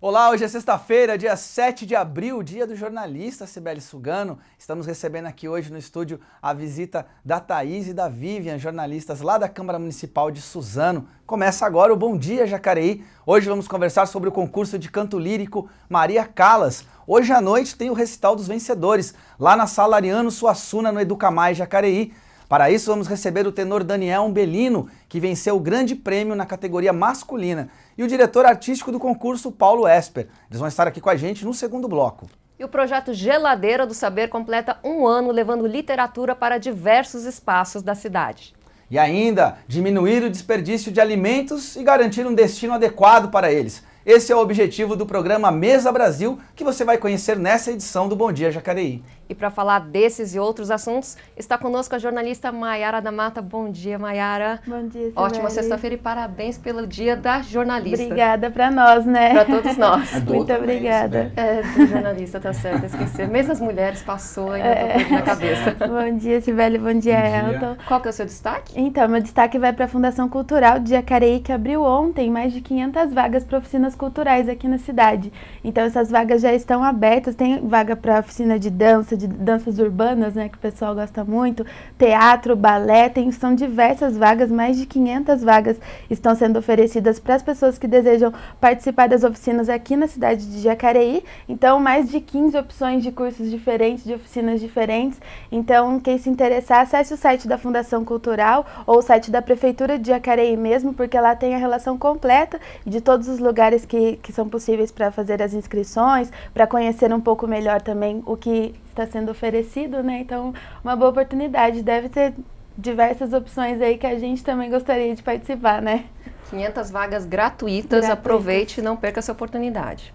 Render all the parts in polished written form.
Olá, hoje é sexta-feira, dia 7 de abril, dia do jornalista Cibele Sugano. Estamos recebendo aqui hoje no estúdio a visita da Thaís e da Vivian, jornalistas lá da Câmara Municipal de Suzano. Começa agora o Bom Dia Jacareí. Hoje vamos conversar sobre o concurso de canto lírico Maria Callas. Hoje à noite tem o recital dos vencedores, lá na Sala Ariano Suassuna, no Educamais Jacareí. Para isso, vamos receber o tenor Daniel Umbelino, que venceu o grande prêmio na categoria masculina, e o diretor artístico do concurso, Paulo Esper. Eles vão estar aqui com a gente no segundo bloco. E o projeto Geladeira do Saber completa um ano levando literatura para diversos espaços da cidade. E ainda, diminuir o desperdício de alimentos e garantir um destino adequado para eles. Esse é o objetivo do programa Mesa Brasil, que você vai conhecer nessa edição do Bom Dia Jacareí. E para falar desses e outros assuntos, está conosco a jornalista Maiara da Mata. Bom dia, Maiara. Bom dia, Cibele. Ótima sexta-feira e parabéns pelo Dia da Jornalista. Obrigada para nós, né? Para todos nós. Muito obrigada. Do jornalista, tá certo, esqueci. Mesmo as mulheres passou e eu tô com isso na cabeça. Bom dia, Cibele. Bom dia, Elton. Qual que é o seu destaque? Então, meu destaque vai para a Fundação Cultural de Jacareí, que abriu ontem mais de 500 vagas para oficinas culturais aqui na cidade. Então, essas vagas já estão abertas. Tem vaga para oficina de danças urbanas, né, que o pessoal gosta muito, teatro, balé, são diversas vagas, mais de 500 vagas estão sendo oferecidas para as pessoas que desejam participar das oficinas aqui na cidade de Jacareí. Então, mais de 15 opções de cursos diferentes, de oficinas diferentes. Então, quem se interessar, acesse o site da Fundação Cultural ou o site da Prefeitura de Jacareí mesmo, porque lá tem a relação completa de todos os lugares que são possíveis para fazer as inscrições, para conhecer um pouco melhor também o que está sendo oferecido, né? Então, uma boa oportunidade. Deve ter diversas opções aí que a gente também gostaria de participar, né? 500 vagas gratuitas. Aproveite e não perca essa oportunidade.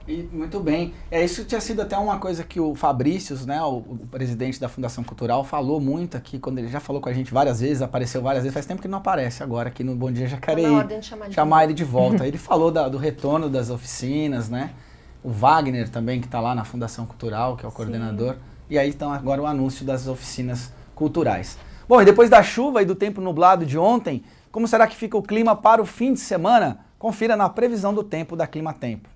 E, muito bem. Isso tinha sido até uma coisa que o Fabrícios, né, o presidente da Fundação Cultural, falou muito aqui, quando ele já falou com a gente várias vezes, apareceu várias vezes, faz tempo que ele não aparece agora aqui no Bom Dia Jacareí. Tá na ordem de chamar ele de volta. Ele falou do retorno das oficinas, né? O Wagner também, que está lá na Fundação Cultural, que é o coordenador. Sim. E aí então agora o anúncio das oficinas culturais. Bom, e depois da chuva e do tempo nublado de ontem, como será que fica o clima para o fim de semana? Confira na previsão do tempo da Clima Tempo.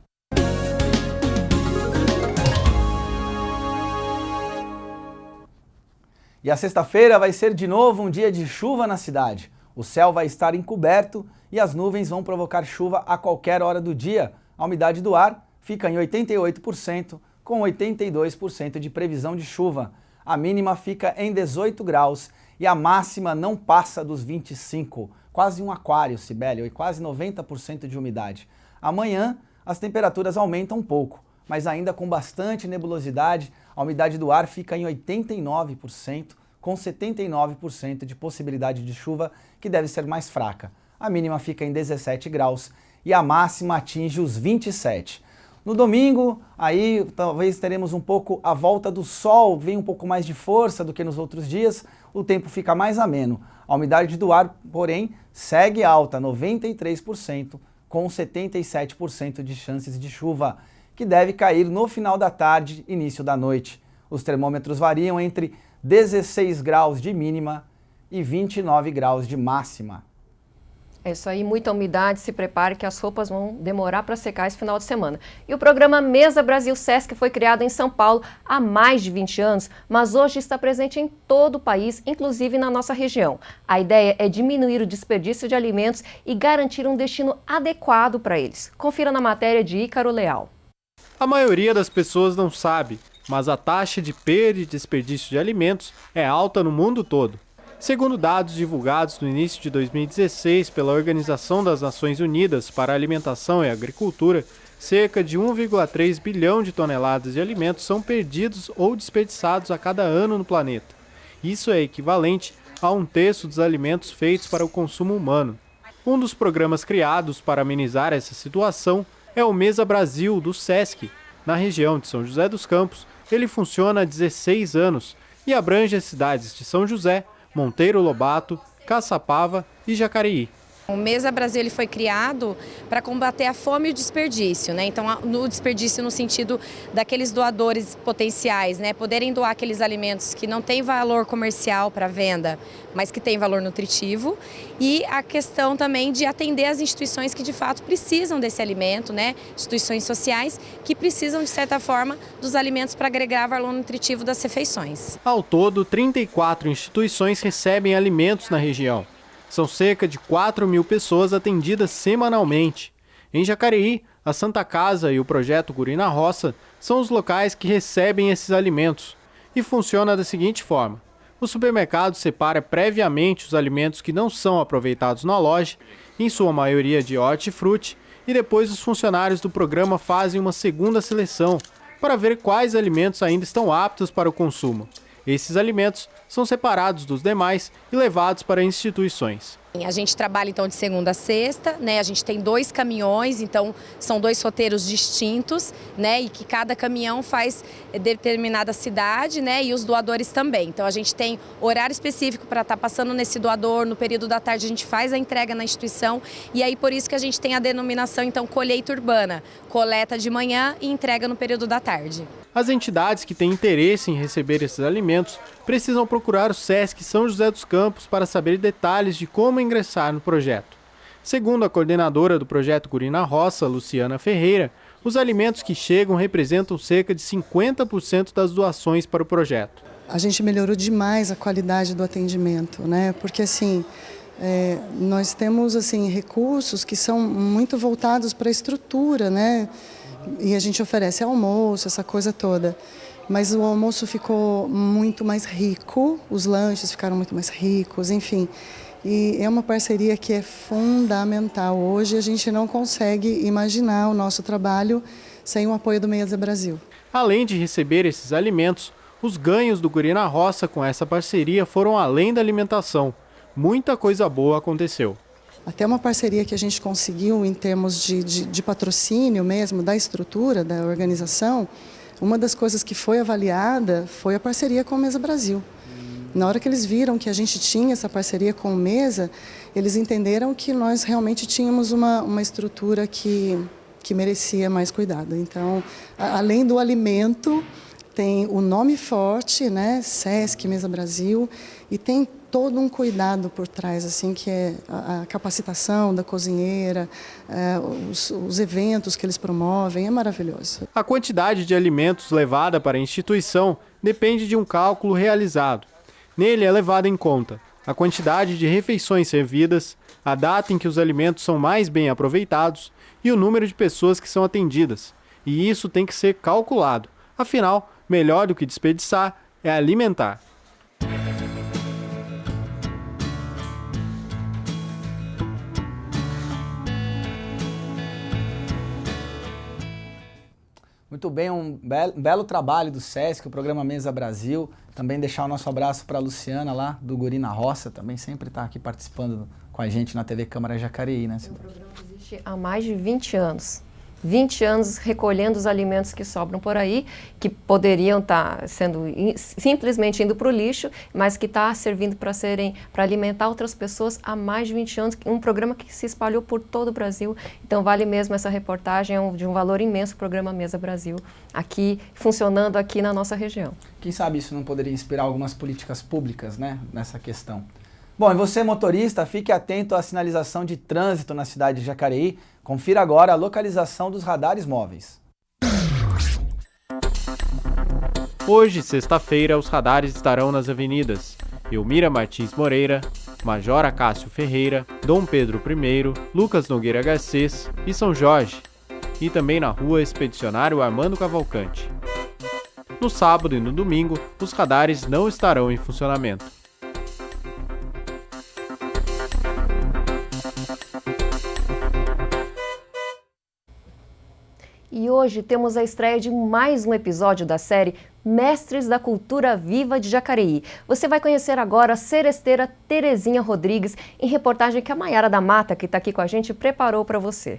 E a sexta-feira vai ser de novo um dia de chuva na cidade. O céu vai estar encoberto e as nuvens vão provocar chuva a qualquer hora do dia. A umidade do ar fica em 88%, com 82% de previsão de chuva. A mínima fica em 18 graus e a máxima não passa dos 25. Quase um aquário, Cibele, e quase 90% de umidade. Amanhã as temperaturas aumentam um pouco, mas ainda com bastante nebulosidade. A umidade do ar fica em 89%, com 79% de possibilidade de chuva, que deve ser mais fraca. A mínima fica em 17 graus e a máxima atinge os 27. No domingo, aí talvez teremos um pouco a volta do sol, vem um pouco mais de força do que nos outros dias, o tempo fica mais ameno. A umidade do ar, porém, segue alta, 93%, com 77% de chances de chuva, que deve cair no final da tarde, início da noite. Os termômetros variam entre 16 graus de mínima e 29 graus de máxima. É isso aí, muita umidade, se prepare que as roupas vão demorar para secar esse final de semana. E o programa Mesa Brasil Sesc foi criado em São Paulo há mais de 20 anos, mas hoje está presente em todo o país, inclusive na nossa região. A ideia é diminuir o desperdício de alimentos e garantir um destino adequado para eles. Confira na matéria de Ícaro Leal. A maioria das pessoas não sabe, mas a taxa de perda e desperdício de alimentos é alta no mundo todo. Segundo dados divulgados no início de 2016 pela Organização das Nações Unidas para a Alimentação e Agricultura, cerca de 1,3 bilhão de toneladas de alimentos são perdidos ou desperdiçados a cada ano no planeta. Isso é equivalente a 1/3 dos alimentos feitos para o consumo humano. Um dos programas criados para amenizar essa situação é o Mesa Brasil do Sesc. Na região de São José dos Campos, ele funciona há 16 anos e abrange as cidades de São José, Monteiro Lobato, Caçapava e Jacareí. O Mesa Brasil ele foi criado para combater a fome e o desperdício, né? Então, no desperdício no sentido daqueles doadores potenciais, né? Poderem doar aqueles alimentos que não têm valor comercial para venda, mas que têm valor nutritivo. E a questão também de atender as instituições que de fato precisam desse alimento, né? Instituições sociais que precisam, de certa forma, dos alimentos para agregar valor nutritivo das refeições. Ao todo, 34 instituições recebem alimentos na região. São cerca de 4.000 pessoas atendidas semanalmente. Em Jacareí, a Santa Casa e o Projeto Guri na Roça são os locais que recebem esses alimentos. E funciona da seguinte forma: o supermercado separa previamente os alimentos que não são aproveitados na loja, em sua maioria de hortifruti, e depois os funcionários do programa fazem uma segunda seleção para ver quais alimentos ainda estão aptos para o consumo. Esses alimentos são separados dos demais e levados para instituições. A gente trabalha então de segunda a sexta, né? A gente tem 2 caminhões, então são 2 roteiros distintos, né? E que cada caminhão faz determinada cidade, né? E os doadores também. Então a gente tem horário específico para estar passando nesse doador, no período da tarde a gente faz a entrega na instituição e aí por isso que a gente tem a denominação então colheita urbana, coleta de manhã e entrega no período da tarde. As entidades que têm interesse em receber esses alimentos precisam procurar o SESC São José dos Campos para saber detalhes de como ingressar no projeto. Segundo a coordenadora do Projeto Guri na Roça, Luciana Ferreira, os alimentos que chegam representam cerca de 50% das doações para o projeto. A gente melhorou demais a qualidade do atendimento, né? Porque assim, nós temos assim, recursos que são muito voltados para a estrutura, né? E a gente oferece almoço, essa coisa toda. Mas o almoço ficou muito mais rico, os lanches ficaram muito mais ricos, enfim. E é uma parceria que é fundamental. Hoje a gente não consegue imaginar o nosso trabalho sem o apoio do Mesa Brasil. Além de receber esses alimentos, os ganhos do Guri na Roça com essa parceria foram além da alimentação. Muita coisa boa aconteceu. Até uma parceria que a gente conseguiu em termos de patrocínio mesmo, da estrutura, da organização, uma das coisas que foi avaliada foi a parceria com o Mesa Brasil. Na hora que eles viram que a gente tinha essa parceria com o Mesa, eles entenderam que nós realmente tínhamos uma estrutura que merecia mais cuidado. Então, além do alimento, tem o nome forte, né, SESC, Mesa Brasil, e tem todo um cuidado por trás, assim, que é a capacitação da cozinheira, os eventos que eles promovem, é maravilhoso. A quantidade de alimentos levada para a instituição depende de um cálculo realizado. Nele é levada em conta a quantidade de refeições servidas, a data em que os alimentos são mais bem aproveitados e o número de pessoas que são atendidas. E isso tem que ser calculado. Afinal, melhor do que desperdiçar é alimentar. Muito bem, um belo trabalho do SESC, o programa Mesa Brasil. Também deixar o nosso abraço para a Luciana lá do Guri na Roça, também sempre está aqui participando com a gente na TV Câmara Jacareí, né? O programa existe há mais de 20 anos. 20 anos recolhendo os alimentos que sobram por aí, que poderiam estar sendo simplesmente indo para o lixo, mas que está servindo para alimentar outras pessoas há mais de 20 anos. Um programa que se espalhou por todo o Brasil. Então vale mesmo essa reportagem, de um valor imenso, o programa Mesa Brasil, aqui funcionando aqui na nossa região. Quem sabe isso não poderia inspirar algumas políticas públicas, né, nessa questão. Bom, e você, motorista, fique atento à sinalização de trânsito na cidade de Jacareí. Confira agora a localização dos radares móveis. Hoje, sexta-feira, os radares estarão nas avenidas Elmira Martins Moreira, Major Acácio Ferreira, Dom Pedro I, Lucas Nogueira Garcês e São Jorge, e também na Rua Expedicionário Armando Cavalcante. No sábado e no domingo, os radares não estarão em funcionamento. E hoje temos a estreia de mais um episódio da série Mestres da Cultura Viva de Jacareí. Você vai conhecer agora a seresteira Terezinha Rodrigues em reportagem que a Maiara da Mata, que está aqui com a gente, preparou para você.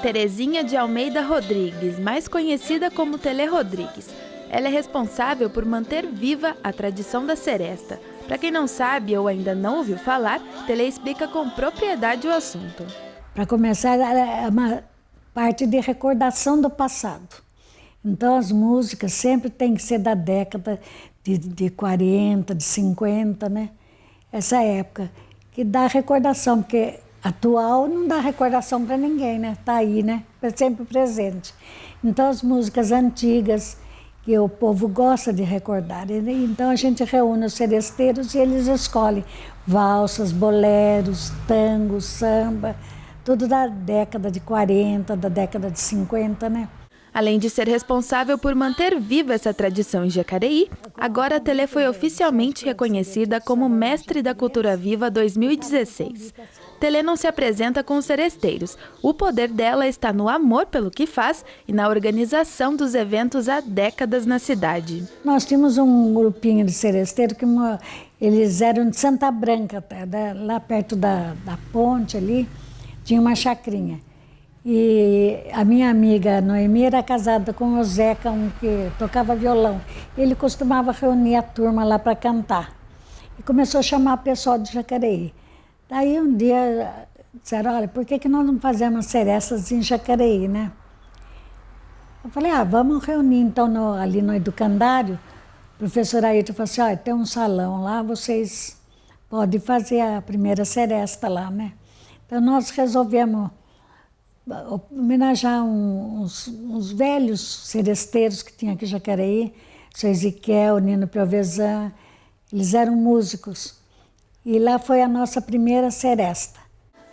Terezinha de Almeida Rodrigues, mais conhecida como Telê Rodrigues. Ela é responsável por manter viva a tradição da seresta. Para quem não sabe ou ainda não ouviu falar, Telê explica com propriedade o assunto. Para começar, é uma parte de recordação do passado. Então, as músicas sempre têm que ser da década de 40, de 50, né? Essa época, que dá recordação, porque atual não dá recordação para ninguém, né? Está aí, né? É sempre presente. Então, as músicas antigas, que o povo gosta de recordar. Então, a gente reúne os seresteiros e eles escolhem valsas, boleros, tangos, samba, tudo da década de 40, da década de 50, né? Além de ser responsável por manter viva essa tradição em Jacareí, agora a Telê foi oficialmente reconhecida como Mestre da Cultura Viva 2016. Telê não se apresenta com os seresteiros. O poder dela está no amor pelo que faz e na organização dos eventos há décadas na cidade. Nós tínhamos um grupinho de seresteiro que eles eram de Santa Branca, lá perto da ponte ali, tinha uma chacrinha. E a minha amiga Noemi era casada com o Zeca, um que tocava violão. Ele costumava reunir a turma lá para cantar. E começou a chamar o pessoal de Jacareí. Daí um dia disseram, olha, por que nós não fazemos serestas em Jacareí, né? Eu falei, vamos reunir então ali no educandário. O professor Ayrton falou assim, olha, tem um salão lá, vocês podem fazer a primeira seresta lá, né? Então nós resolvemos homenagear uns velhos seresteiros que tinha aqui em Jacareí, o seu Ezequiel, o Nino Piovesan, eles eram músicos. E lá foi a nossa primeira seresta.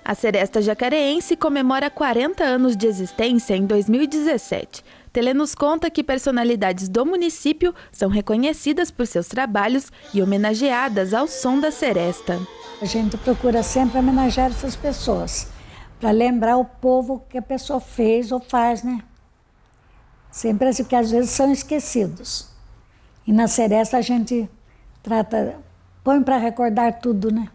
A Seresta Jacareense comemora 40 anos de existência em 2017. Telê nos conta que personalidades do município são reconhecidas por seus trabalhos e homenageadas ao som da seresta. A gente procura sempre homenagear essas pessoas, para lembrar o povo que a pessoa fez ou faz, né? Sempre assim, que às vezes são esquecidos. E na seresta a gente põe para recordar tudo, né?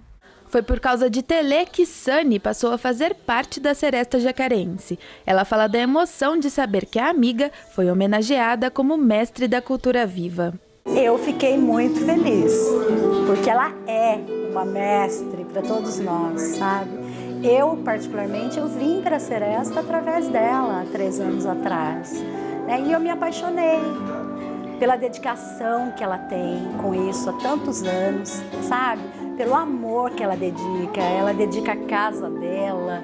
Foi por causa de Telê que Sani passou a fazer parte da Seresta Jacareense. Ela fala da emoção de saber que a amiga foi homenageada como mestre da cultura viva. Eu fiquei muito feliz, porque ela é uma mestre para todos nós, sabe? Eu, particularmente, eu vim para a Seresta através dela, há 3 anos atrás. Né? E eu me apaixonei pela dedicação que ela tem com isso há tantos anos, sabe? Pelo amor que ela dedica a casa dela,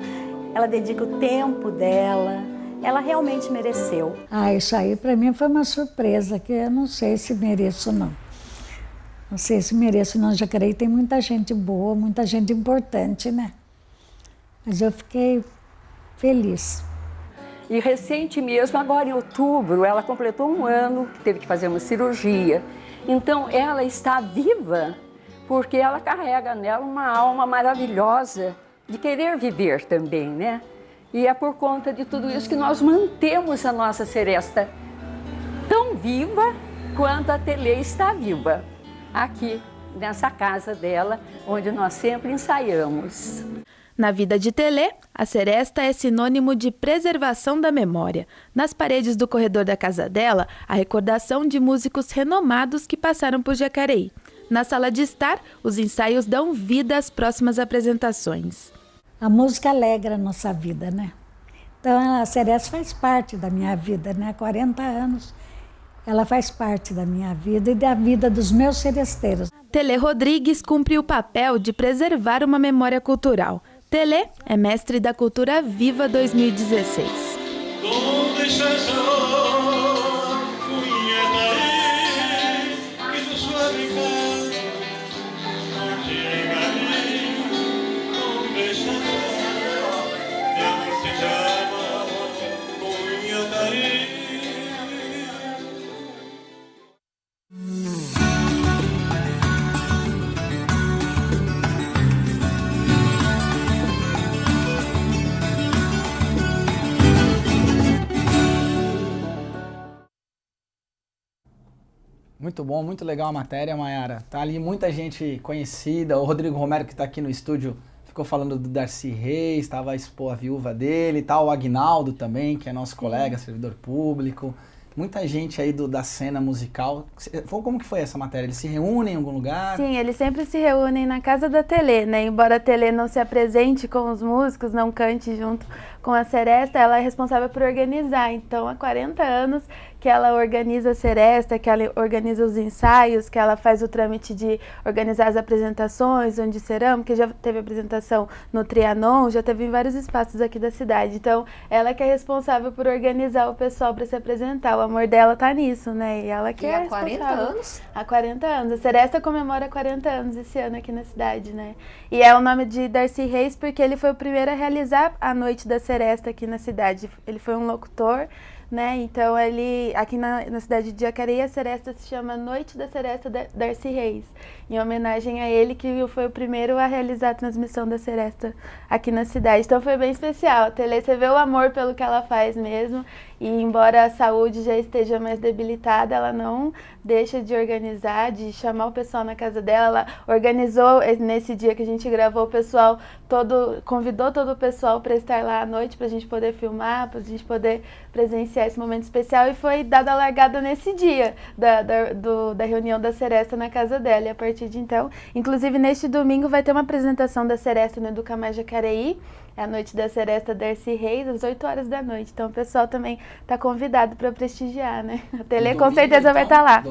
ela dedica o tempo dela. Ela realmente mereceu. Isso aí para mim foi uma surpresa, que eu não sei se mereço não. Não sei se mereço não, Jacareí tem muita gente boa, muita gente importante, né? Mas eu fiquei feliz. E recente mesmo, agora em outubro, ela completou 1 ano, que teve que fazer uma cirurgia. Então ela está viva porque ela carrega nela uma alma maravilhosa de querer viver também, né? E é por conta de tudo isso que nós mantemos a nossa seresta tão viva quanto a Telê está viva, aqui nessa casa dela, onde nós sempre ensaiamos. Na vida de Telê, a seresta é sinônimo de preservação da memória. Nas paredes do corredor da casa dela, a recordação de músicos renomados que passaram por Jacareí. Na sala de estar, os ensaios dão vida às próximas apresentações. A música alegra a nossa vida, né? Então a seresta faz parte da minha vida, né? Há 40 anos ela faz parte da minha vida e da vida dos meus seresteiros. Telê Rodrigues cumpre o papel de preservar uma memória cultural. Telê é mestre da Cultura Viva 2016. Muito bom, muito legal a matéria, Mayara. Tá ali muita gente conhecida, o Rodrigo Romero que está aqui no estúdio ficou falando do Darcy Reis, estava a expor a viúva dele, tal, o Agnaldo também, que é nosso colega, servidor público. Muita gente aí da cena musical. Como que foi essa matéria? Eles se reúnem em algum lugar? Sim, eles sempre se reúnem na casa da Telê, né? Embora a Telê não se apresente com os músicos, não cante junto com a Seresta, ela é responsável por organizar. Então, há 40 anos que ela organiza a Seresta, que ela organiza os ensaios, que ela faz o trâmite de organizar as apresentações, onde serão, porque já teve apresentação no Trianon, já teve em vários espaços aqui da cidade. Então, ela que é responsável por organizar o pessoal para se apresentar. O amor dela tá nisso, né? E ela que é há 40 anos? Há 40 anos. A Seresta comemora 40 anos esse ano aqui na cidade, né? E é o nome de Darcy Reis porque ele foi o primeiro a realizar a Noite da Seresta aqui na cidade. Ele foi um locutor, né? Então, ele, aqui na cidade de Jacareí, a Seresta se chama Noite da Seresta Darcy Reis, em homenagem a ele, que foi o primeiro a realizar a transmissão da Seresta aqui na cidade. Então, foi bem especial. A Telê, você vê o amor pelo que ela faz mesmo, e embora a saúde já esteja mais debilitada, ela não deixa de organizar, de chamar o pessoal na casa dela. Ela organizou, nesse dia que a gente gravou, o pessoal convidou todo o pessoal para estar lá à noite, para a gente poder filmar, para a gente poder presenciar esse momento especial, e foi dada a largada nesse dia da reunião da Seresta na casa dela. E a partir de então, inclusive neste domingo, vai ter uma apresentação da Seresta no Educamar Jacareí, é a Noite da Seresta Darcy Reis, às 8 horas da noite. Então o pessoal também está convidado para prestigiar, né? A Telê com certeza vai estar lá.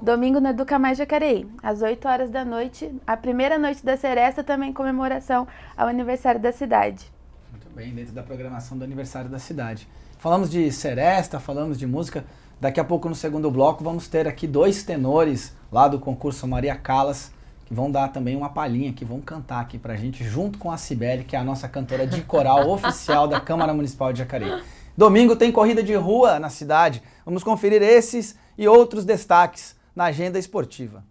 Domingo no Educamar Jacareí, às 8 horas da noite. A primeira noite da Seresta, também em comemoração ao aniversário da cidade. Muito bem, dentro da programação do aniversário da cidade. Falamos de Seresta, falamos de música. Daqui a pouco, no segundo bloco, vamos ter aqui 2 tenores lá do concurso Maria Callas, que vão dar também uma palhinha, que vão cantar aqui pra gente, junto com a Cibele, que é a nossa cantora de coral oficial da Câmara Municipal de Jacareí. Domingo tem corrida de rua na cidade. Vamos conferir esses e outros destaques na agenda esportiva.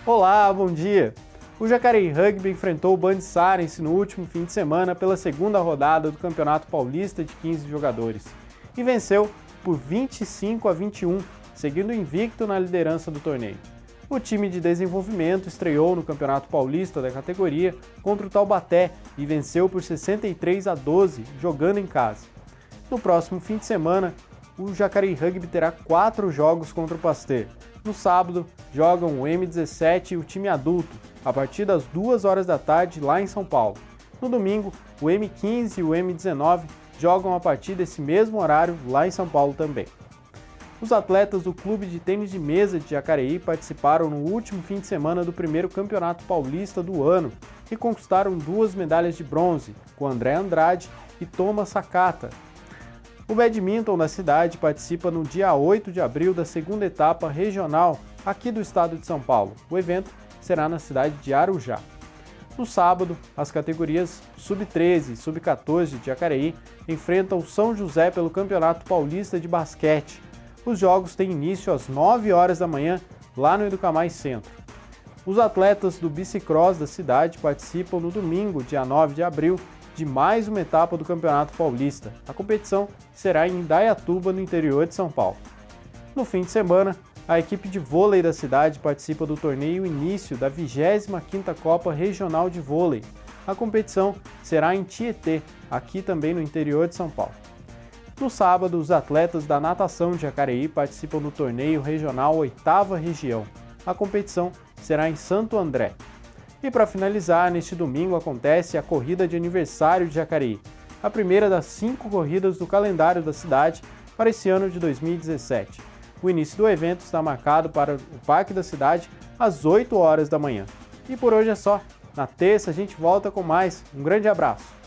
Olá, bom dia! O Jacareí Rugby enfrentou o Band Sarense no último fim de semana pela segunda rodada do Campeonato Paulista de 15 jogadores e venceu por 25-21, seguindo invicto na liderança do torneio. O time de desenvolvimento estreou no Campeonato Paulista da categoria contra o Taubaté e venceu por 63-12, jogando em casa. No próximo fim de semana, o Jacareí Rugby terá 4 jogos contra o Pasteur. No sábado, jogam o M17 e o time adulto, a partir das 2 horas da tarde lá em São Paulo. No domingo, o M15 e o M19 jogam a partir desse mesmo horário lá em São Paulo também. Os atletas do Clube de Tênis de Mesa de Jacareí participaram no último fim de semana do primeiro Campeonato Paulista do ano e conquistaram 2 medalhas de bronze, com André Andrade e Thomas Sakata. O badminton da cidade participa no dia 8 de abril da segunda etapa regional aqui do estado de São Paulo. O evento será na cidade de Arujá. No sábado, as categorias Sub-13 e Sub-14 de Jacareí enfrentam o São José pelo Campeonato Paulista de Basquete. Os jogos têm início às 9 horas da manhã, lá no Educamar Centro. Os atletas do bicicross da cidade participam no domingo, dia 9 de abril, de mais uma etapa do Campeonato Paulista. A competição será em Indaiatuba, no interior de São Paulo. No fim de semana, a equipe de vôlei da cidade participa do torneio início da 25ª Copa Regional de Vôlei. A competição será em Tietê, aqui também no interior de São Paulo. No sábado, os atletas da natação de Jacareí participam do torneio regional 8ª Região. A competição será em Santo André. E para finalizar, neste domingo acontece a corrida de aniversário de Jacareí, a primeira das 5 corridas do calendário da cidade para esse ano de 2017. O início do evento está marcado para o Parque da Cidade às 8 horas da manhã. E por hoje é só. Na terça a gente volta com mais. Um grande abraço!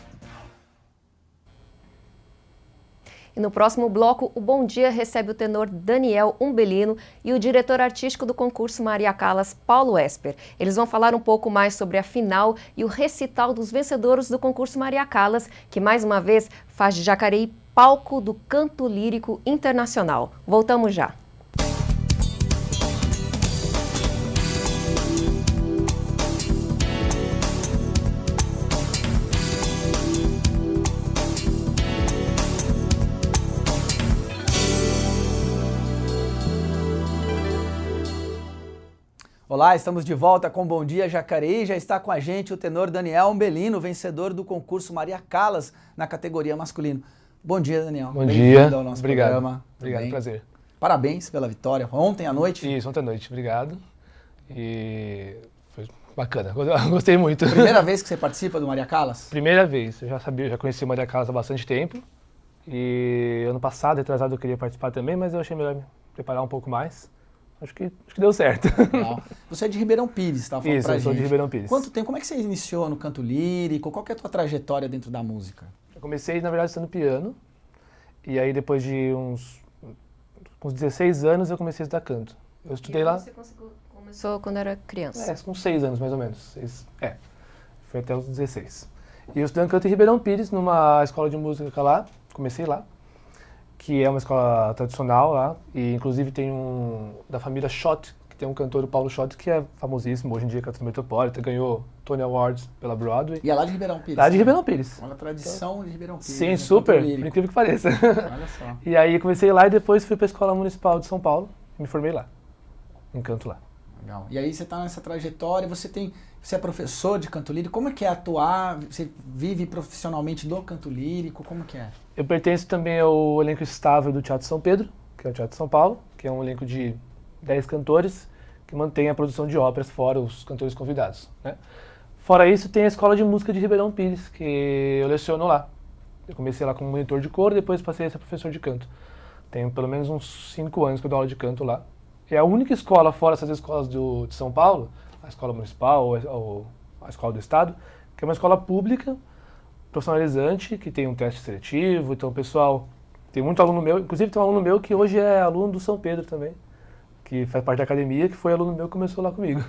E no próximo bloco, o Bom Dia recebe o tenor Daniel Umbelino e o diretor artístico do concurso Maria Callas, Paulo Esper. Eles vão falar um pouco mais sobre a final e o recital dos vencedores do concurso Maria Callas, que mais uma vez faz de Jacareí palco do canto lírico internacional. Voltamos já. Olá, estamos de volta com Bom Dia Jacareí. Já está com a gente o tenor Daniel Umbelino, vencedor do concurso Maria Callas na categoria masculino. Bom dia, Daniel. Bom dia. Ao nosso obrigado. Programa. Obrigado, prazer. Parabéns pela vitória. Ontem à noite? Isso, ontem à noite. Obrigado. E foi bacana. Gostei muito. Primeira vez que você participa do Maria Callas? Primeira vez. Eu já conheci o Maria Callas há bastante tempo. E ano passado, retrasado, eu queria participar também, mas eu achei melhor me preparar um pouco mais. Acho que deu certo. Legal. Você é de Ribeirão Pires, estava falando Isso, pra eu sou de Ribeirão Pires. Quanto tempo? Como é que você iniciou no canto lírico? Qual que é a tua trajetória dentro da música? Eu comecei, na verdade, estudando piano. E aí, depois de uns 16 anos, eu comecei a estudar canto. Eu estudei lá... Você começou quando era criança? Com 6 anos, mais ou menos. Foi até os 16. E eu estudei canto em Ribeirão Pires, numa escola de música lá. Comecei lá. Que é uma escola tradicional lá, e inclusive tem da família Schott, que tem um cantor, o Paulo Schott, que é famosíssimo, hoje em dia canta no Metropolitan, ganhou Tony Awards pela Broadway. E é lá de Ribeirão Pires? Lá de Ribeirão Pires. Uma tradição de Ribeirão Pires. Sim, super, por incrível que pareça. Olha só. E aí comecei lá e depois fui para a Escola Municipal de São Paulo e me formei lá, em canto lá. Legal. E aí você está nessa trajetória, você é professor de canto lírico, como é que é atuar? Você vive profissionalmente do canto lírico, como que é? Eu pertenço também ao elenco estável do Teatro São Pedro, que é o Teatro de São Paulo, que é um elenco de 10 cantores que mantém a produção de óperas fora os cantores convidados, né? Fora isso, tem a Escola de Música de Ribeirão Pires, que eu leciono lá. Eu comecei lá como monitor de coro, depois passei a ser professor de canto. Tenho pelo menos uns 5 anos que eu dou aula de canto lá. É a única escola, fora essas escolas de São Paulo, a Escola Municipal ou a Escola do Estado, que é uma escola pública, profissionalizante, que tem um teste seletivo. Então, o pessoal, tem muito aluno meu, inclusive tem um aluno meu que hoje é aluno do São Pedro também, que faz parte da academia, que foi aluno meu que começou lá comigo.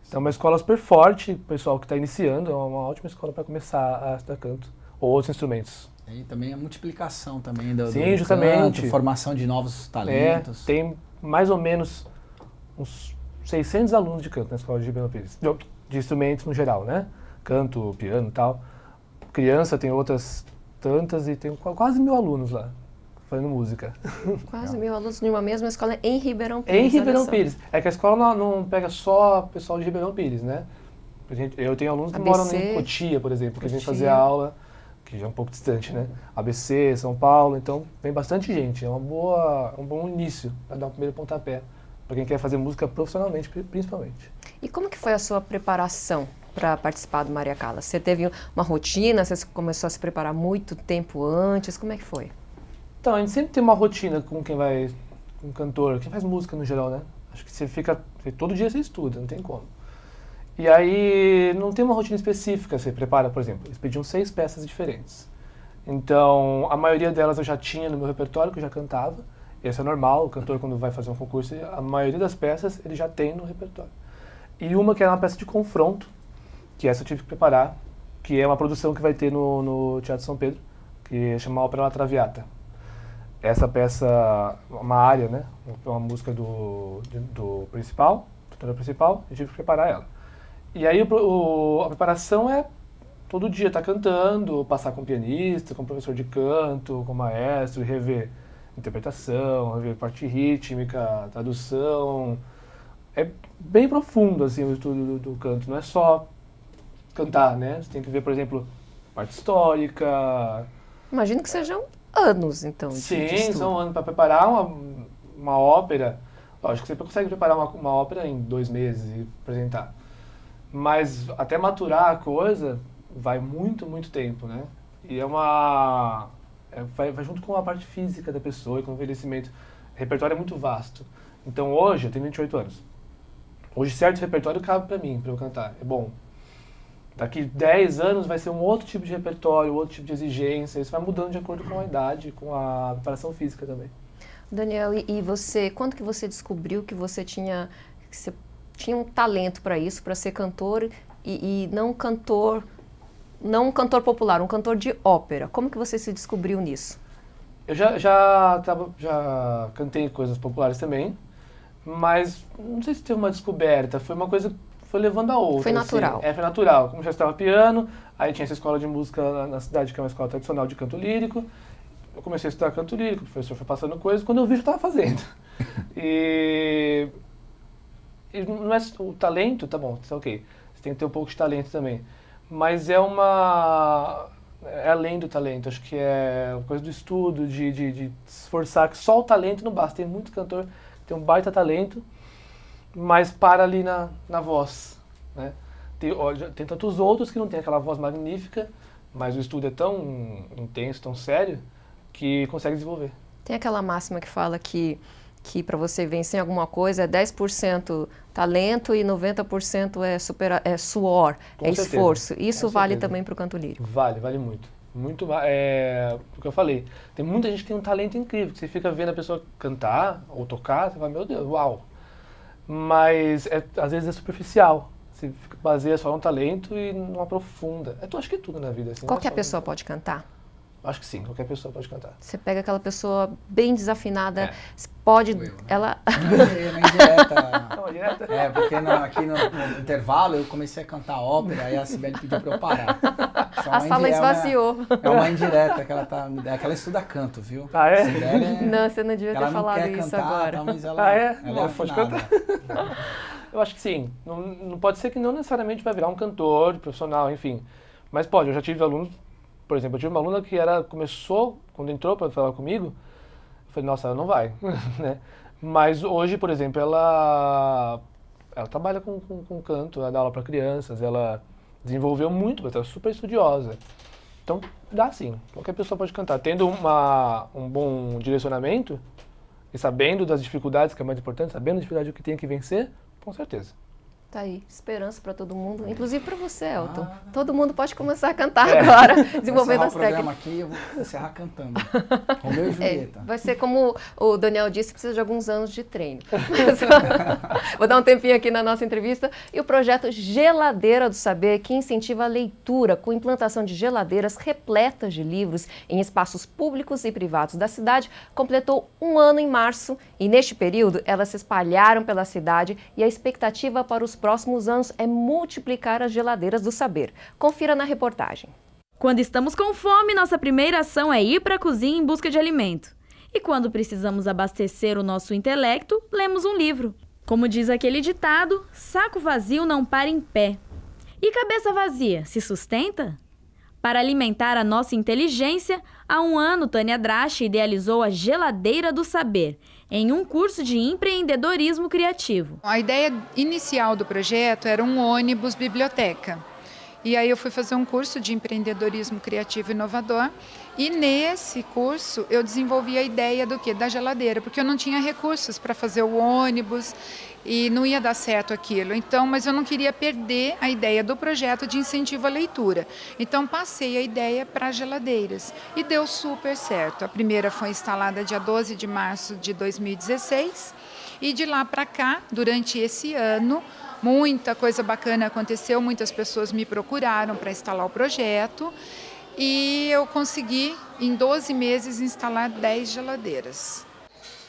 Então, é uma escola super forte, pessoal que está iniciando, é uma ótima escola para começar a estudar canto, ou outros instrumentos. E também a multiplicação também do Sim, justamente. Canto, formação de novos talentos. Tem mais ou menos uns 600 alunos de canto na Escola de Ribeirão Pires, de instrumentos no geral, né? Canto, piano e tal. Criança tem outras tantas e tem quase 1000 alunos lá, fazendo música. Quase 1000 alunos de uma mesma escola em Ribeirão Pires. Em Ribeirão Pires. É que a escola não pega só pessoal de Ribeirão Pires, né? Eu tenho alunos que moram em Cotia, por exemplo, que vêm fazer aula, que já é um pouco distante, né? ABC, São Paulo, então vem bastante gente. É um bom início para dar um primeiro pontapé para quem quer fazer música profissionalmente, principalmente. E como que foi a sua preparação para participar do Maria Callas? Você teve uma rotina? Você começou a se preparar muito tempo antes? Como é que foi? Então, a gente sempre tem uma rotina com quem vai, com cantor, quem faz música no geral, né? Acho que todo dia você estuda, não tem como. E aí, não tem uma rotina específica, você prepara, por exemplo, eles pediam 6 peças diferentes. Então, a maioria delas eu já tinha no meu repertório, que eu já cantava. Isso é normal, o cantor quando vai fazer um concurso, a maioria das peças ele já tem no repertório. E uma que era uma peça de confronto, que essa eu tive que preparar, que é uma produção que vai ter no Teatro São Pedro, que chama Ópera La Traviata. Essa peça, uma área, né, uma música do principal, do cantor principal, eu tive que preparar ela. E aí a preparação é todo dia estar cantando, passar com o pianista, com o professor de canto, com o maestro, rever interpretação, rever parte rítmica, tradução. É bem profundo assim, o estudo do canto, não é só cantar, né? Você tem que ver, por exemplo, parte histórica. Imagino que sejam anos, então. Sim, são anos para preparar uma ópera. Lógico que você consegue preparar uma ópera em 2 meses e apresentar. Mas até maturar a coisa vai muito, muito tempo, né? E vai junto com a parte física da pessoa e com o envelhecimento. O repertório é muito vasto. Então hoje, eu tenho 28 anos. Hoje certo repertório cabe para mim, para eu cantar. É bom. Daqui 10 anos vai ser um outro tipo de repertório, outro tipo de exigência. Isso vai mudando de acordo com a idade, com a preparação física também. Daniel, e você, quando que você descobriu que você tinha um talento para isso, para ser cantor e não um cantor popular, um cantor de ópera? Como que você se descobriu nisso? Eu já cantei coisas populares também, mas não sei se teve uma descoberta, foi uma coisa que foi levando a outra. Foi natural. Assim. Foi natural. Como já estava piano, aí tinha essa escola de música na cidade, que é uma escola tradicional de canto lírico. Eu comecei a estudar canto lírico, o professor foi passando coisas, quando eu vi, já estava fazendo. E não é o talento, tá bom, tá ok. Você tem que ter um pouco de talento também. Mas é além do talento, acho que é uma coisa do estudo, de se esforçar, que só o talento não basta. Tem muito cantor que tem um baita talento, mas para ali na voz, né? Tem tantos outros que não tem aquela voz magnífica, mas o estudo é tão intenso, tão sério, que consegue desenvolver. Tem aquela máxima que fala que para você vencer em alguma coisa é 10% talento e 90% é suor, Com é certeza. esforço. Isso Com vale certeza. também para o canto lírico. Vale muito. Muito, o que eu falei. Tem muita gente que tem um talento incrível, que você fica vendo a pessoa cantar ou tocar, você fala, meu Deus, uau. Mas às vezes é superficial. Você baseia só no talento e não aprofunda. Eu acho que é tudo na vida. Assim, Qualquer pessoa pode cantar? Acho que sim, qualquer pessoa pode cantar. Você pega aquela pessoa bem desafinada, pode... Ela... Uma indireta. Porque aqui no intervalo eu comecei a cantar ópera e a Sibeli pediu pra eu parar. A sala esvaziou. É uma indireta que ela estuda canto, viu? Ah, é? Não, você não devia ter falado isso cantar, agora. Tá, mas ela é pode afinada. cantar. Eu acho que sim. Não pode ser que não necessariamente vai virar um cantor profissional, enfim. Mas pode, eu já tive alunos, por exemplo, eu tive uma aluna que começou, quando entrou para falar comigo, eu falei, nossa, ela não vai, né? Mas hoje, por exemplo, ela trabalha com canto, ela dá aula para crianças, ela desenvolveu muito, ela é super estudiosa. Então, dá sim, qualquer pessoa pode cantar. Tendo um bom direcionamento e sabendo das dificuldades, que é mais importante, sabendo das dificuldades do que tem que vencer, com certeza. Tá aí, esperança para todo mundo, inclusive para você, Elton. Todo mundo pode começar a cantar agora, desenvolvendo as técnicas. O programa aqui, eu vou encerrar cantando. Romeu e Julieta. Vai ser como o Daniel disse, precisa de alguns anos de treino. Vou dar um tempinho aqui na nossa entrevista. E o projeto Geladeira do Saber, que incentiva a leitura com implantação de geladeiras repletas de livros em espaços públicos e privados da cidade, completou 1 ano em março. E neste período, elas se espalharam pela cidade e a expectativa para os próximos anos é multiplicar as geladeiras do saber. Confira na reportagem. Quando estamos com fome, nossa primeira ação é ir para a cozinha em busca de alimento. E quando precisamos abastecer o nosso intelecto, lemos um livro. Como diz aquele ditado, saco vazio não para em pé. E cabeça vazia se sustenta? Para alimentar a nossa inteligência, há 1 ano Tânia Drache idealizou a Geladeira do Saber, em um curso de empreendedorismo criativo. A ideia inicial do projeto era um ônibus biblioteca. E aí eu fui fazer um curso de empreendedorismo criativo e inovador. E nesse curso eu desenvolvi a ideia do quê? Da geladeira, porque eu não tinha recursos para fazer o ônibus e não ia dar certo aquilo. Então, mas eu não queria perder a ideia do projeto de incentivo à leitura. Então passei a ideia para geladeiras e deu super certo. A primeira foi instalada dia 12 de março de 2016 e de lá para cá, durante esse ano, muita coisa bacana aconteceu, muitas pessoas me procuraram para instalar o projeto e eu consegui, em 12 meses, instalar 10 geladeiras.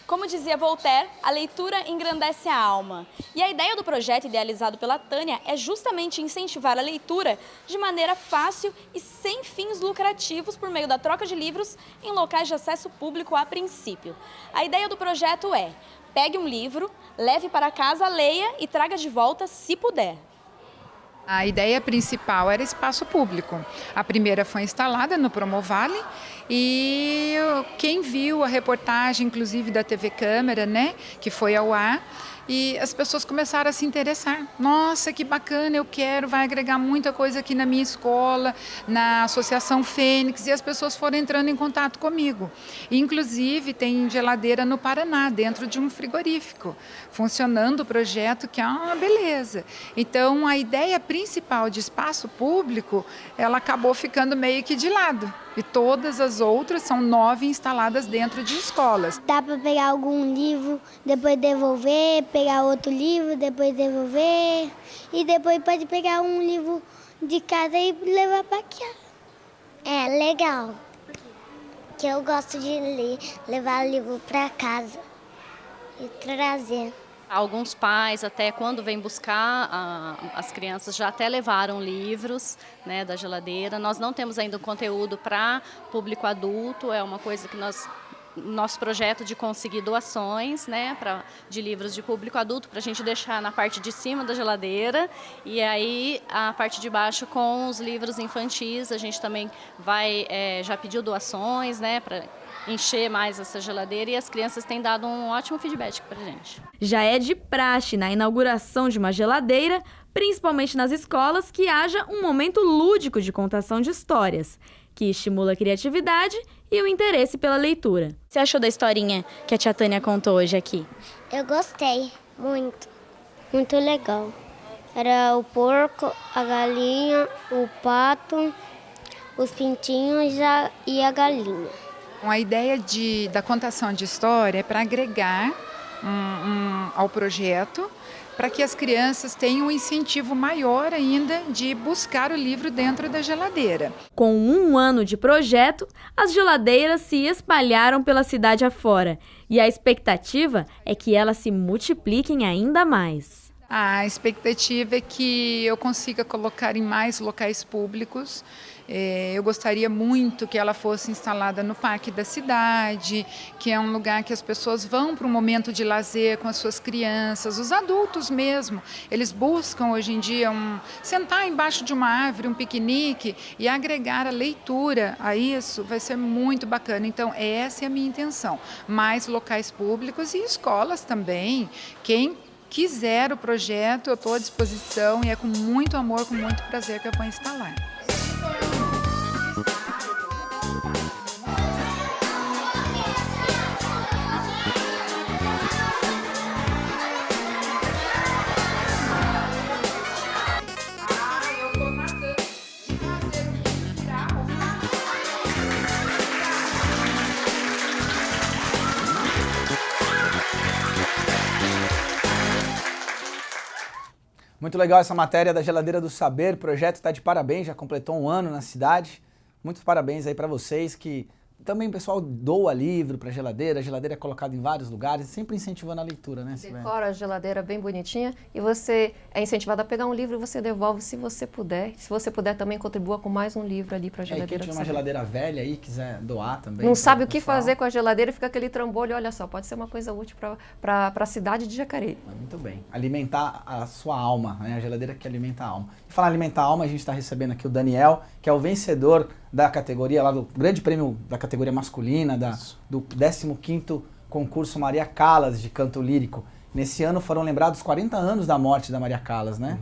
Como dizia Voltaire, a leitura engrandece a alma. E a ideia do projeto idealizado pela Tânia é justamente incentivar a leitura de maneira fácil e sem fins lucrativos por meio da troca de livros em locais de acesso público a princípio. A ideia do projeto é: pegue um livro, leve para casa, leia e traga de volta se puder. A ideia principal era espaço público. A primeira foi instalada no Promovale e quem viu a reportagem, inclusive da TV Câmara, né, que foi ao ar, e as pessoas começaram a se interessar. Nossa, que bacana, eu quero, vai agregar muita coisa aqui na minha escola, na Associação Fênix, e as pessoas foram entrando em contato comigo. E, inclusive, tem geladeira no Paraná, dentro de um frigorífico, funcionando o projeto, que é uma beleza. Então, a ideia principal de espaço público, ela acabou ficando meio que de lado. E todas as outras são 9 instaladas dentro de escolas. Dá para pegar algum livro, depois devolver, pegar outro livro, depois devolver. E depois pode pegar um livro de casa e levar para casa. É legal. Que eu gosto de ler, levar o livro para casa e trazer. Alguns pais, até quando vêm buscar as crianças, já até levaram livros, né, da geladeira. Nós não temos ainda o conteúdo para público adulto, é uma coisa que nós nosso projeto de conseguir doações, né, de livros de público adulto, para a gente deixar na parte de cima da geladeira, e aí a parte de baixo com os livros infantis, a gente também já pediu doações, né, para encher mais essa geladeira, e as crianças têm dado um ótimo feedback para a gente. Já é de praxe na inauguração de uma geladeira, principalmente nas escolas, que haja um momento lúdico de contação de histórias, que estimula a criatividade e o interesse pela leitura. O que você achou da historinha que a tia Tânia contou hoje aqui? Eu gostei, muito. Muito legal. Era o porco, a galinha, o pato, os pintinhos e a galinha. A ideia da contação de história é para agregar ao projeto, para que as crianças tenham um incentivo maior ainda de buscar o livro dentro da geladeira. Com 1 ano de projeto, as geladeiras se espalharam pela cidade afora e a expectativa é que elas se multipliquem ainda mais. A expectativa é que eu consiga colocar em mais locais públicos. Eu gostaria muito que ela fosse instalada no parque da cidade, que é um lugar que as pessoas vão para um momento de lazer com as suas crianças, os adultos mesmo. Eles buscam hoje em dia sentar embaixo de uma árvore, um piquenique, e agregar a leitura a isso vai ser muito bacana. Então essa é a minha intenção. Mais locais públicos e escolas também. Quem quiser o projeto, eu estou à disposição e é com muito amor, com muito prazer que eu vou instalar. Muito legal essa matéria da Geladeira do Saber, o projeto está de parabéns, já completou 1 ano na cidade. Muitos parabéns aí para vocês, que também o pessoal doa livro para a geladeira é colocada em vários lugares, sempre incentivando a leitura, né? Decora a geladeira bem bonitinha e você é incentivado a pegar um livro e você devolve se você puder. Se você puder também contribua com mais um livro ali para a geladeira. Quem tiver uma geladeira velha aí, quiser doar também. Não sabe o que fazer com a geladeira, fica aquele trambolho, olha só, pode ser uma coisa útil para a cidade de Jacareí. Muito bem. Alimentar a sua alma, né? A geladeira que alimenta a alma. E falar alimentar a alma, a gente está recebendo aqui o Daniel, que é o vencedor da categoria, lá do grande prêmio da categoria masculina, do 15º concurso Maria Callas de canto lírico. Nesse ano foram lembrados 40 anos da morte da Maria Callas, né?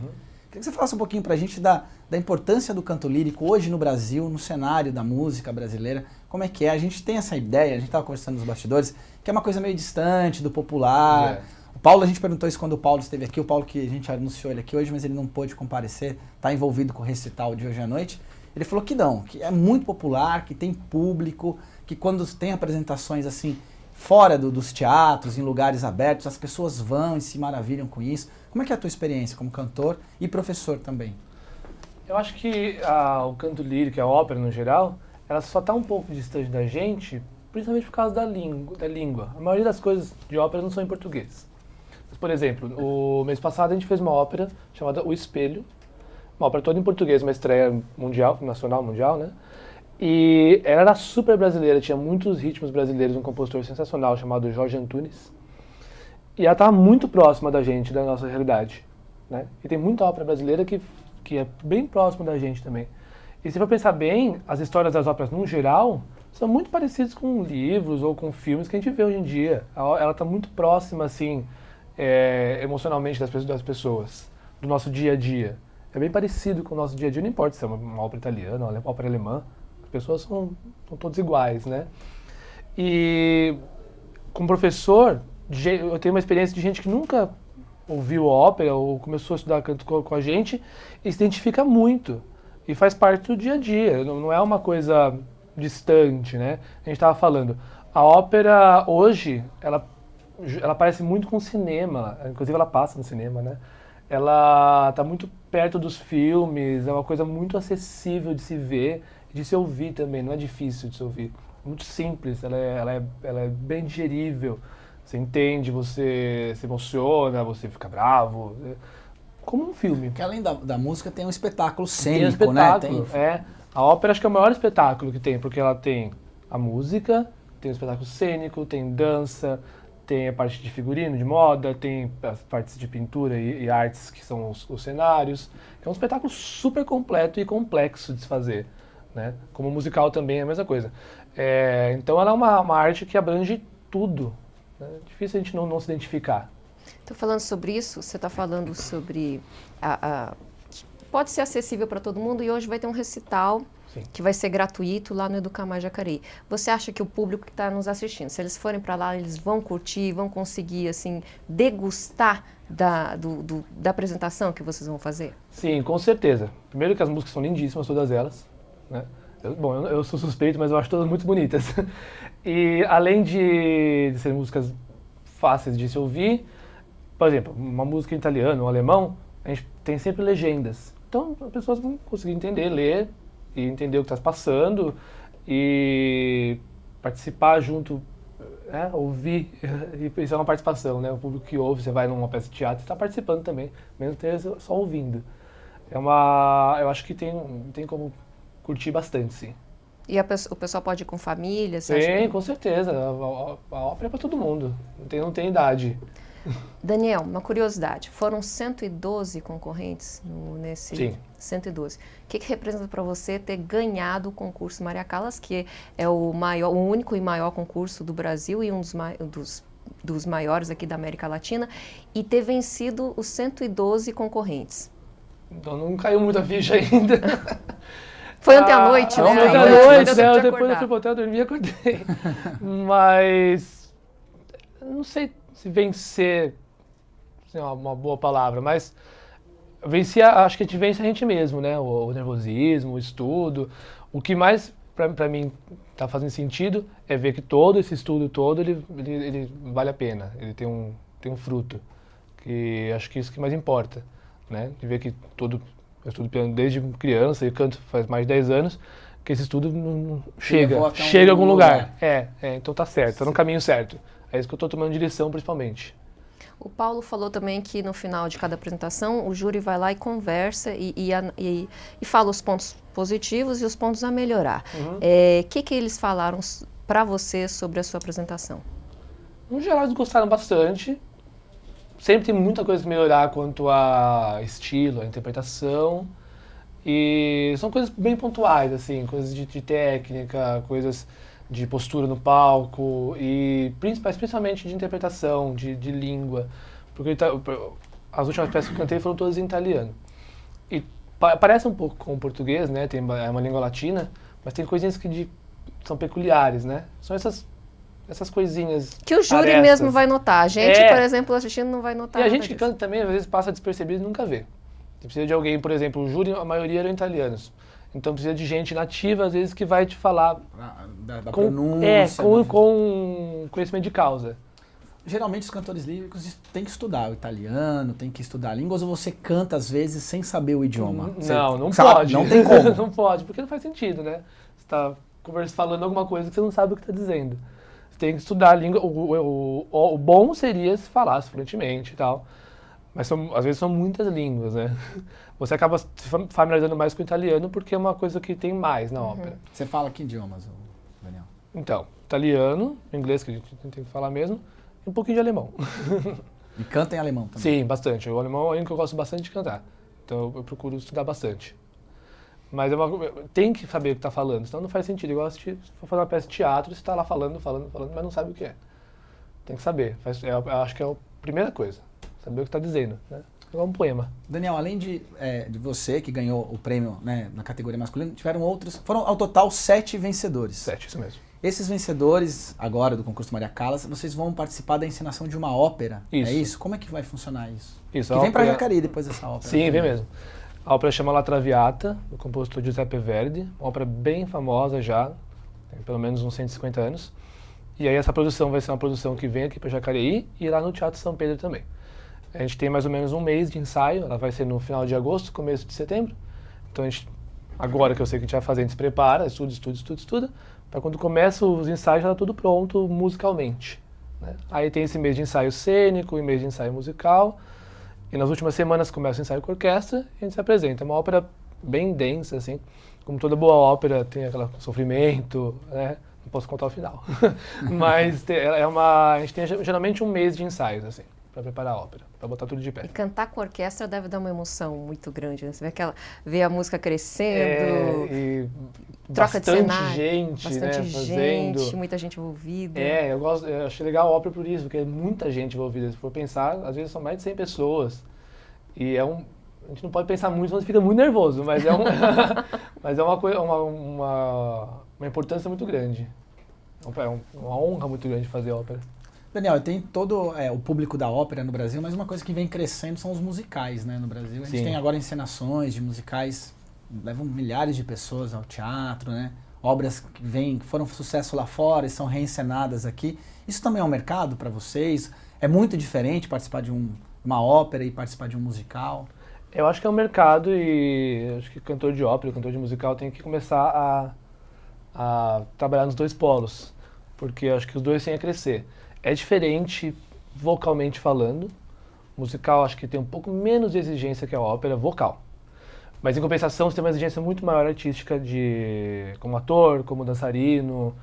Queria que você falasse um pouquinho pra gente da importância do canto lírico hoje no Brasil, no cenário da música brasileira. Como é que é? A gente tem essa ideia, a gente estava conversando nos bastidores, que é uma coisa meio distante do popular. O Paulo, a gente perguntou isso quando o Paulo esteve aqui, o Paulo que a gente anunciou ele aqui hoje, mas ele não pôde comparecer, está envolvido com o recital de hoje à noite. Ele falou que não, que é muito popular, que tem público, que quando tem apresentações assim, fora dos teatros, em lugares abertos, as pessoas vão e se maravilham com isso. Como é que é a tua experiência como cantor e professor também? Eu acho que o canto lírico, a ópera no geral, ela só está um pouco distante da gente, principalmente por causa da língua. A maioria das coisas de ópera não são em português. Mas, por exemplo, o mês passado a gente fez uma ópera chamada O Espelho, uma ópera toda em português, uma estreia mundial, nacional, mundial, né? E ela era super brasileira, tinha muitos ritmos brasileiros, um compositor sensacional chamado Jorge Antunes. E ela estava muito próxima da gente, da nossa realidade, né? E tem muita ópera brasileira que é bem próxima da gente também. E se for pensar bem, as histórias das óperas, no geral, são muito parecidas com livros ou com filmes que a gente vê hoje em dia. Ela está muito próxima, assim, emocionalmente das pessoas, do nosso dia a dia. É bem parecido com o nosso dia a dia, não importa se é uma ópera italiana, uma ópera alemã, as pessoas são todas iguais, né? E como professor, eu tenho uma experiência de gente que nunca ouviu ópera ou começou a estudar canto com a gente e se identifica muito e faz parte do dia a dia, não é uma coisa distante, né? A gente estava falando, a ópera hoje, ela parece muito com o cinema, inclusive ela passa no cinema, né? Ela está muito perto dos filmes, é uma coisa muito acessível de se ver e de se ouvir também, não é difícil de se ouvir. Muito simples, ela é bem digerível, você entende, você se emociona, você fica bravo, como um filme. Porque além da música tem um espetáculo cênico, tem um espetáculo, né? A ópera acho que é o maior espetáculo que tem, porque ela tem a música, tem o espetáculo cênico, tem dança, tem a parte de figurino, de moda, tem as partes de pintura e artes, que são os cenários. É um espetáculo super completo e complexo de se fazer, né? Como musical também é a mesma coisa. Então ela é uma arte que abrange tudo. Né? É difícil a gente não se identificar. Estou falando sobre isso, você está falando sobre... Pode ser acessível para todo mundo e hoje vai ter um recital que vai ser gratuito lá no Educar Mais Jacareí. Você acha que o público que está nos assistindo, se eles forem para lá, eles vão curtir, vão conseguir assim, degustar da apresentação que vocês vão fazer? Sim, com certeza. Primeiro que as músicas são lindíssimas, todas elas. Né? Eu sou suspeito, mas eu acho todas muito bonitas. E além de serem músicas fáceis de se ouvir, por exemplo, uma música em italiano ou alemão, a gente tem sempre legendas. Então as pessoas vão conseguir entender, ler e entender o que está passando e participar junto, ouvir. E isso é uma participação, né? O público que ouve, você vai numa peça de teatro, está participando também, mesmo que esteja só ouvindo. Eu acho que tem como curtir bastante, sim. E o pessoal pode ir com família? Sim, com certeza. A ópera é para todo mundo, não tem idade. Daniel, uma curiosidade, foram 112 concorrentes nesse... Sim. 112. O que representa para você ter ganhado o concurso Maria Callas, que é o único e maior concurso do Brasil e um dos maiores aqui da América Latina, e ter vencido os 112 concorrentes? Então não caiu muita ficha ainda. Foi ontem à noite, né? Ontem à noite, depois eu fui pro hotel, dormi e acordei. Mas não sei se vencer é uma boa palavra, mas vencer, acho que a gente vence a gente mesmo, né? O nervosismo, o estudo. O que mais, para mim, tá fazendo sentido é ver que todo esse estudo todo, ele vale a pena. Ele tem um fruto. Que acho que isso que mais importa, né? De ver que eu estudo piano desde criança e canto faz mais de 10 anos, que esse estudo chega a algum lugar. Então tá certo, tá no caminho certo. É isso que eu estou tomando direção, principalmente. O Paulo falou também que no final de cada apresentação o júri vai lá e conversa e fala os pontos positivos e os pontos a melhorar. Que eles falaram para você sobre a sua apresentação? No geral, eles gostaram bastante. Sempre tem muita coisa que melhorar quanto a estilo, a interpretação. E são coisas bem pontuais, assim, coisas de técnica, coisas de postura no palco e principalmente de interpretação, de língua. Porque as últimas peças que eu cantei foram todas em italiano. E parece um pouco com o português, né? É uma língua latina, mas tem coisinhas que são peculiares, né? São essas coisinhas que o júri mesmo vai notar. A gente, por exemplo, assistindo não vai notar. E a gente que canta também, às vezes, passa despercebido e nunca vê. Você precisa de alguém, por exemplo, o júri, a maioria eram italianos. Então precisa de gente nativa, às vezes, que vai te falar da pronúncia. Com conhecimento de causa. Geralmente os cantores líricos têm que estudar o italiano, têm que estudar línguas, ou você canta, às vezes, sem saber o idioma? Não pode. Não tem como. Não pode, porque não faz sentido, né? Você está falando alguma coisa que você não sabe o que está dizendo. Você tem que estudar a língua. O bom seria se falasse fluentemente e tal. Mas às vezes são muitas línguas, né? Você acaba se familiarizando mais com o italiano porque é uma coisa que tem mais na ópera. Você fala que idiomas, Daniel? Então, italiano, inglês, que a gente tem que falar mesmo, e um pouquinho de alemão. E canta em alemão também? Sim, bastante. O alemão é um que eu gosto bastante de cantar. Então eu procuro estudar bastante. Mas tem que saber o que está falando, senão não faz sentido. Igual se for fazer uma peça de teatro, você está lá falando, mas não sabe o que é. Tem que saber. Eu acho que é a primeira coisa. Saber o que está dizendo, né? É um poema. Daniel, além de você, que ganhou o prêmio, né, na categoria masculina, foram ao total 7 vencedores. 7, isso mesmo. Esses vencedores, agora do concurso Maria Callas, vocês vão participar da encenação de uma ópera, isso. É isso? Como é que vai funcionar isso? Isso. Que vem para Jacareí depois dessa ópera. Sim, vem mesmo. A ópera chama La Traviata, do compositor Giuseppe Verdi, uma ópera bem famosa já, tem pelo menos uns 150 anos. E aí essa produção vai ser uma produção que vem aqui para Jacareí e lá no Teatro São Pedro também. A gente tem mais ou menos um mês de ensaio, ela vai ser no final de agosto, começo de setembro. Então agora que eu sei que a gente vai fazer, a gente se prepara, estuda, para quando começa os ensaios já está tudo pronto musicalmente. Né? Aí tem esse mês de ensaio cênico e mês de ensaio musical. E nas últimas semanas começa o ensaio com a orquestra e a gente se apresenta. É uma ópera bem densa, assim. Como toda boa ópera, tem aquele sofrimento, né? Não posso contar o final. Mas a gente tem geralmente um mês de ensaios, assim, para preparar a ópera, para botar tudo de pé. E cantar com orquestra deve dar uma emoção muito grande, né? Você vê a música crescendo, e troca de cenário, bastante gente, fazendo. Muita gente envolvida. Eu achei legal a ópera por isso, porque é muita gente envolvida. Se for pensar, às vezes são mais de 100 pessoas. E a gente não pode pensar muito, senão fica muito nervoso, mas mas é uma importância muito grande. É uma honra muito grande fazer ópera. Daniel, tem todo o público da ópera no Brasil, mas uma coisa que vem crescendo são os musicais, né, no Brasil. A gente tem agora encenações de musicais, levam milhares de pessoas ao teatro, né? Obras que foram sucesso lá fora e são reencenadas aqui. Isso também é um mercado para vocês? É muito diferente participar de uma ópera e participar de um musical? Eu acho que é um mercado e acho que cantor de ópera, cantor de musical tem que começar a trabalhar nos dois polos, porque eu acho que os dois têm a crescer. É diferente vocalmente falando. O musical acho que tem um pouco menos de exigência que a ópera vocal. Mas em compensação você tem uma exigência muito maior artística como ator, como dançarino.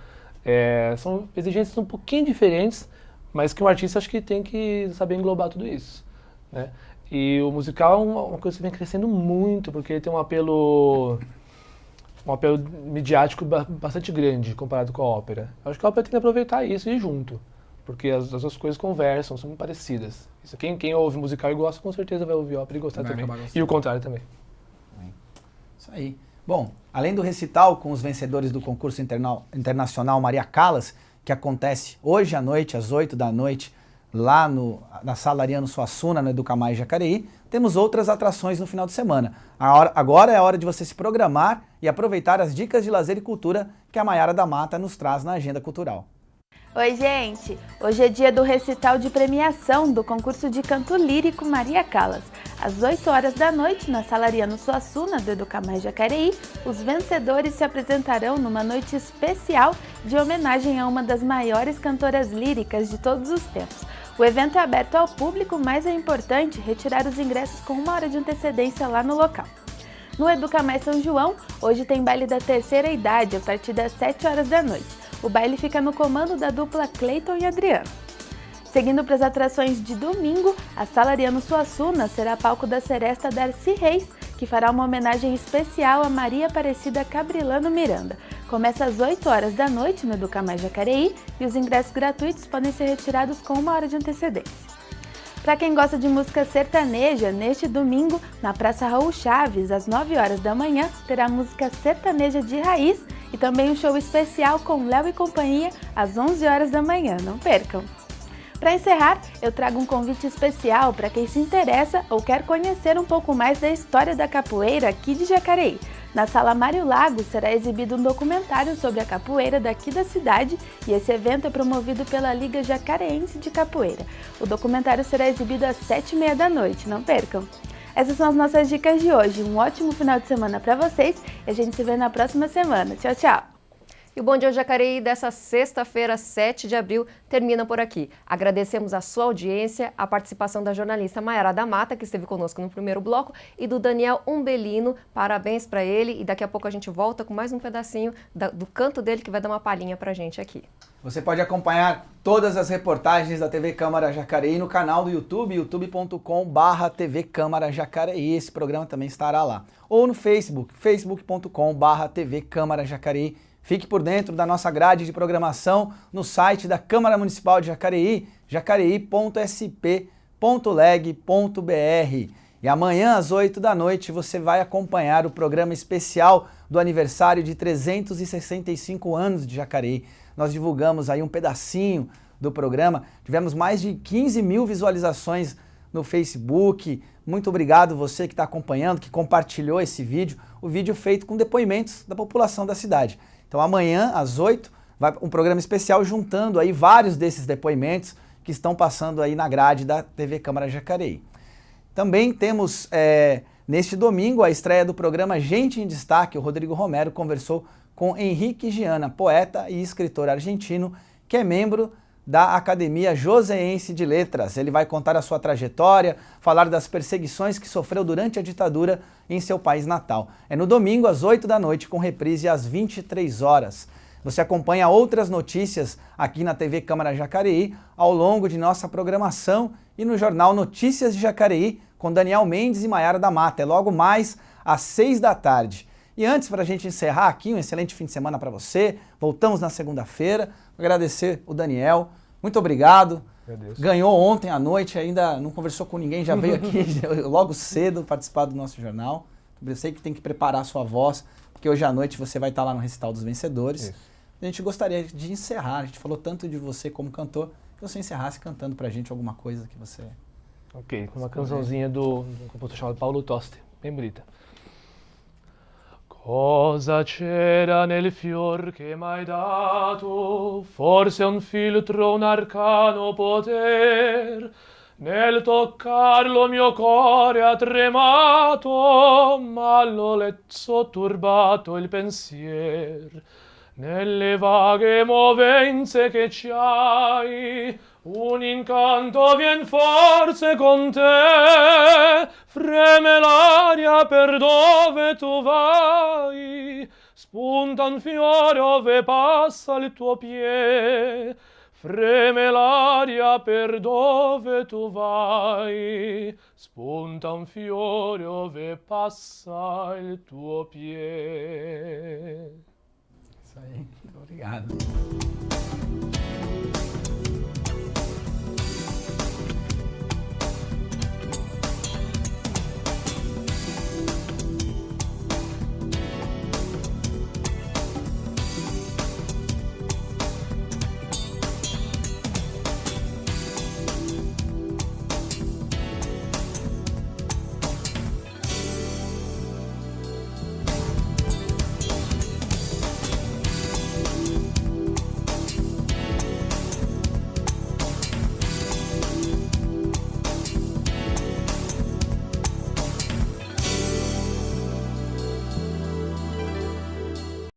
São exigências um pouquinho diferentes, mas que um artista acho que tem que saber englobar tudo isso, né? E o musical é uma coisa que vem crescendo muito, porque ele tem um apelo midiático bastante grande comparado com a ópera. Eu acho que a ópera tem que aproveitar isso e ir junto. Porque as duas coisas conversam, são muito parecidas. Isso, quem ouve musical e gosta, com certeza vai ouvir ópera e gostar também. E o contrário também. Isso aí. Bom, além do recital com os vencedores do concurso internacional Maria Callas, que acontece hoje à noite, às 8 da noite, lá na Sala Ariano Suassuna, no Educamais Jacareí, temos outras atrações no final de semana. Agora é a hora de você se programar e aproveitar as dicas de lazer e cultura que a Maiara da Mata nos traz na agenda cultural. Oi, gente! Hoje é dia do recital de premiação do concurso de canto lírico Maria Callas. Às 8 horas da noite, na Sala Ariano Suassuna, do Educamais Jacareí, os vencedores se apresentarão numa noite especial de homenagem a uma das maiores cantoras líricas de todos os tempos. O evento é aberto ao público, mas é importante retirar os ingressos com 1 hora de antecedência lá no local. No Educamais São João, hoje tem baile da terceira idade, a partir das 7 horas da noite. O baile fica no comando da dupla Cleiton e Adriano. Seguindo para as atrações de domingo, a Sala Ariano Suassuna será palco da seresta Darcy Reis, que fará uma homenagem especial a Maria Aparecida Cabrilano Miranda. Começa às 8 horas da noite no Educamais Jacareí e os ingressos gratuitos podem ser retirados com 1 hora de antecedência. Para quem gosta de música sertaneja, neste domingo, na Praça Raul Chaves, às 9 horas da manhã, terá música sertaneja de raiz e também um show especial com Léo e companhia às 11 horas da manhã, não percam! Para encerrar, eu trago um convite especial para quem se interessa ou quer conhecer um pouco mais da história da capoeira aqui de Jacareí. Na Sala Mário Lago será exibido um documentário sobre a capoeira daqui da cidade e esse evento é promovido pela Liga Jacareense de Capoeira. O documentário será exibido às 7h30 da noite, não percam! Essas são as nossas dicas de hoje. Um ótimo final de semana para vocês e a gente se vê na próxima semana. Tchau, tchau! E o Bom Dia Jacareí dessa sexta-feira, 7 de abril, termina por aqui. Agradecemos a sua audiência, a participação da jornalista Maiara da Mata, que esteve conosco no primeiro bloco, e do Daniel Umbelino. Parabéns para ele e daqui a pouco a gente volta com mais um pedacinho do canto dele que vai dar uma palhinha pra gente aqui. Você pode acompanhar todas as reportagens da TV Câmara Jacareí no canal do YouTube, youtube.com/TV Câmara Jacareí. Esse programa também estará lá. Ou no Facebook, facebook.com/TV Câmara Jacareí. Fique por dentro da nossa grade de programação no site da Câmara Municipal de Jacareí, jacareí.sp.leg.br. E amanhã, às 8 da noite, você vai acompanhar o programa especial do aniversário de 365 anos de Jacareí. Nós divulgamos aí um pedacinho do programa, tivemos mais de 15 mil visualizações no Facebook. Muito obrigado você que está acompanhando, que compartilhou esse vídeo, o vídeo feito com depoimentos da população da cidade. Então amanhã, às 8, vai um programa especial juntando aí vários desses depoimentos que estão passando aí na grade da TV Câmara Jacareí. Também temos, neste domingo, a estreia do programa Gente em Destaque. O Rodrigo Romero conversou com Henrique Giana, poeta e escritor argentino, que é membro da Academia Joseense de Letras. Ele vai contar a sua trajetória, falar das perseguições que sofreu durante a ditadura em seu país natal. É no domingo, às 8 da noite, com reprise às 23 horas. Você acompanha outras notícias aqui na TV Câmara Jacareí ao longo de nossa programação e no jornal Notícias de Jacareí com Daniel Mendes e Maiara da Mata. É logo mais às 6 da tarde. E antes, para a gente encerrar aqui, um excelente fim de semana para você. Voltamos na segunda-feira. Agradecer o Daniel. Muito obrigado. Ganhou ontem à noite, ainda não conversou com ninguém, já veio aqui logo cedo participar do nosso jornal. Eu sei que tem que preparar a sua voz, porque hoje à noite você vai estar lá no Recital dos Vencedores. Isso. A gente gostaria de encerrar, a gente falou tanto de você como cantor, que você encerrasse cantando pra gente alguma coisa que você... Ok, uma cançãozinha do compositor chamado Paulo Toste, bem bonita. Cosa c'era nel fior che m'hai dato? Forse un filtro, un arcano poter. Nel toccarlo mio cuore ha tremato, ma l'olezzo turbato il pensier. Nelle vaghe movenze che ci hai, un incanto vien forse con te. Freme l'aria per dove tu vai, spunta un fiore ove passa il tuo piede. Freme l'aria per dove tu vai, spunta un fiore ove passa il tuo piede. Isso aí, muito obrigado.